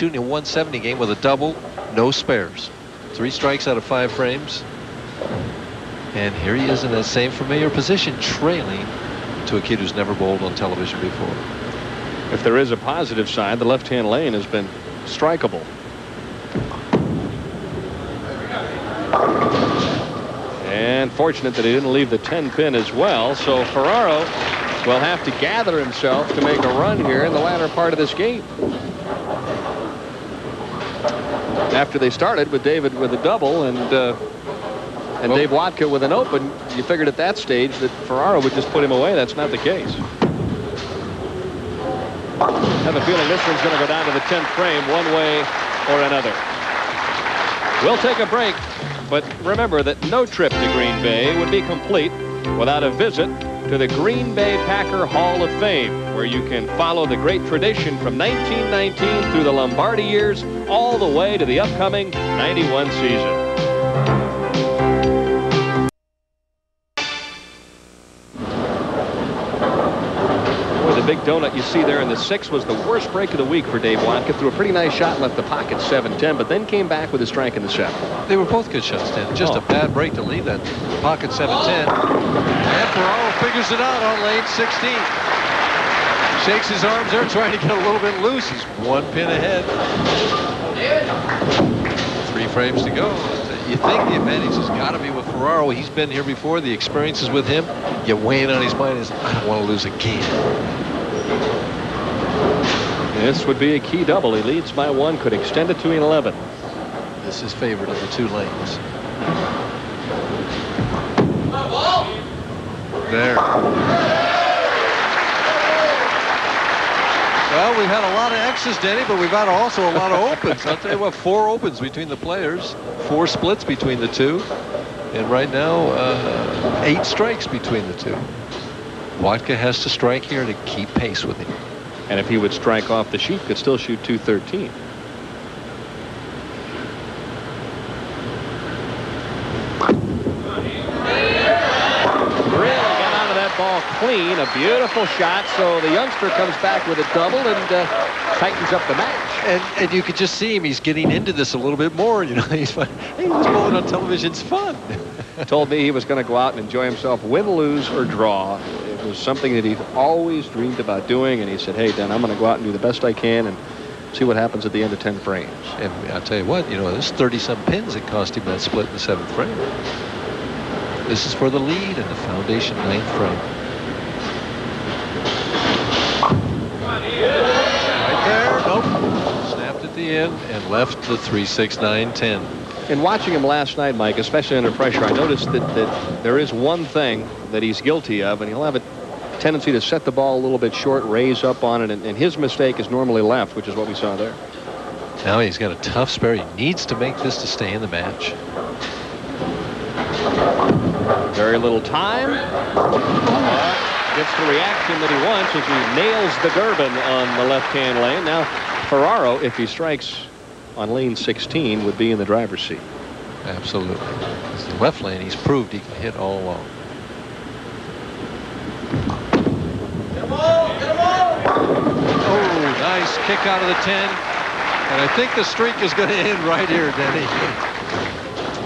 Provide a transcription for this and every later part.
shooting a 170 game with a double, no spares. 3 strikes out of 5 frames. And here he is in that same familiar position, trailing to a kid who's never bowled on television before. If there is a positive side, the left-hand lane has been strikeable. And fortunate that he didn't leave the 10-pin as well. So Ferraro will have to gather himself to make a run here in the latter part of this game. After they started with David with a double and Dave Wodka with an open, you figured at that stage that Ferraro would just put him away. That's not the case. I have a feeling this one's going to go down to the 10th frame one way or another. We'll take a break, but remember that no trip to Green Bay would be complete without a visit to the Green Bay Packer Hall of Fame, where you can follow the great tradition from 1919 through the Lombardi years all the way to the upcoming 91 season. The big donut you see there in the 6th was the worst break of the week for Dave Wodka. Threw a pretty nice shot, left the pocket 7-10, but then came back with a strike in the 7th. They were both good shots, Dan. Just a bad break to leave that pocket 7-10. And Ferraro figures it out on lane 16. Shakes his arms there, trying to get a little bit loose. He's 1 pin ahead. 3 frames to go. You think the advantage has got to be with Ferraro. He's been here before. The experience is with him. Yet weighing on his mind is, I don't want to lose again. This would be a key double. He leads by 1, could extend it to 11. This is favored of the 2 lanes. There. Well, we've had a lot of X's, Denny, but we've had also a lot of opens. I'll tell you what, 4 opens between the players, 4 splits between the 2, and right now 8 strikes between the 2. Wodka has to strike here to keep pace with him. And if he would strike off the sheet, could still shoot 213. Really got out of that ball clean. A beautiful shot. So the youngster comes back with a double and tightens up the match. And you could just see him. He's getting into this a little bit more. You know, he's fun. Hey, this bowling on television's fun. Told me he was going to go out and enjoy himself, win, lose, or draw. It was something that he'd always dreamed about doing, and he said, hey, Dan, I'm going to go out and do the best I can and see what happens at the end of 10 frames. And I'll tell you what, you know, there's 30-some pins that cost him that split in the 7th frame. This is for the lead in the foundation 9th frame. Right there, nope. Snapped at the end and left the 3-6-9-10. In watching him last night, Mike, especially under pressure, I noticed that there is one thing that he's guilty of, and he'll have a tendency to set the ball a little bit short, raise up on it, and his mistake is normally left, which is what we saw there. Now he's got a tough spare. He needs to make this to stay in the match. Very little time. Gets the reaction that he wants as he nails the Durbin on the left-hand lane. Now, Ferraro, if he strikes on lane 16, would be in the driver's seat. Absolutely. It's the left lane, he's proved he can hit all along. Oh, nice kick out of the 10. And I think the streak is going to end right here, Denny.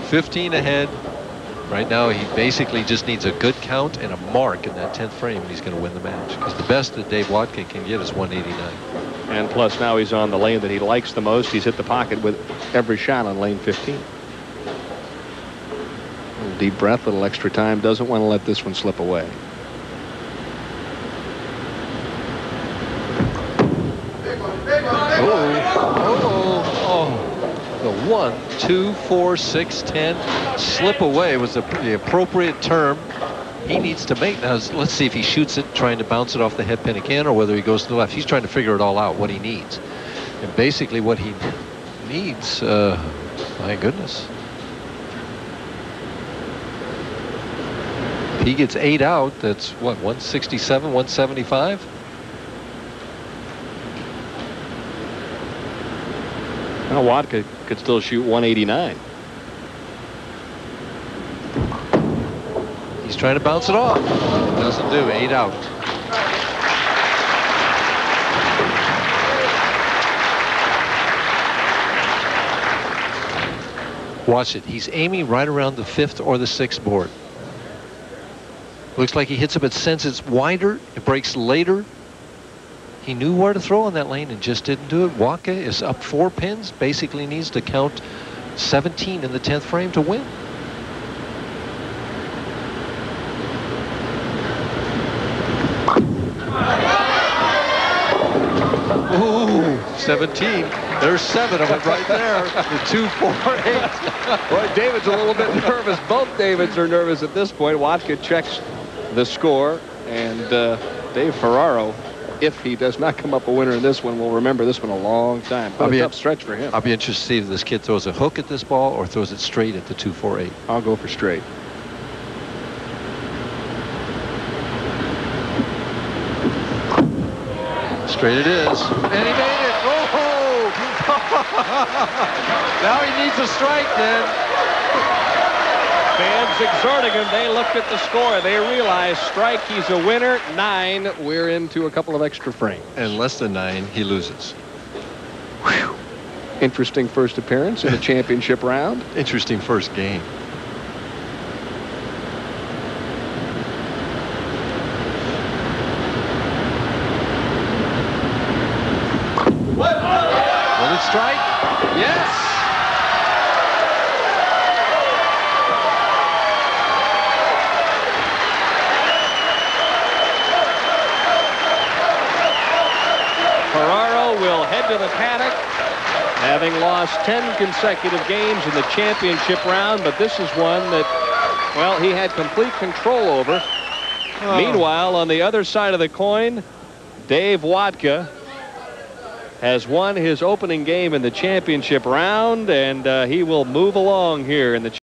15 ahead. Right now, he basically just needs a good count and a mark in that 10th frame, and he's going to win the match. Because the best that Dave Wodka can get is 189. And plus, now he's on the lane that he likes the most. He's hit the pocket with every shot on lane 15. A little deep breath, a little extra time. Doesn't want to let this one slip away. The 1, 2, 4, 6, 10 slip away was the appropriate term he needs to make. Now, let's see if he shoots it, trying to bounce it off the head pin again, or whether he goes to the left. He's trying to figure it all out, what he needs. And basically what he needs, my goodness. If he gets 8 out, that's what, 167, 175? Now Wodka could still shoot 189. He's trying to bounce it off. It doesn't do. 8 out. Watch it. He's aiming right around the 5th or the 6th board. Looks like he hits it, but since it's wider, it breaks later. He knew where to throw on that lane and just didn't do it. Wodka is up 4 pins. Basically needs to count 17 in the 10th frame to win. Ooh, 17. There's 7 of it right there. The 2, 4, 8. Boy, David's a little bit nervous. Both Davids are nervous at this point. Wodka checks the score, and Dave Ferraro, if he does not come up a winner in this one, will remember this one a long time. But a tough stretch for him. I'll be interested to see if this kid throws a hook at this ball or throws it straight at the 2, 4, 8. I'll go for straight. Straight it is. And he made it. Oh! Now he needs a strike then. Fans exhorting him. They looked at the score. They realized strike, he's a winner. 9. We're into a couple of extra frames. And less than 9, he loses. Whew. Interesting first appearance in the championship round. Interesting first game. Will it strike? Yes! Ferraro will head to the paddock, having lost 10 consecutive games in the championship round, but this is one that, well, he had complete control over. Oh. Meanwhile, on the other side of the coin, Dave Wodka has won his opening game in the championship round, and he will move along here in the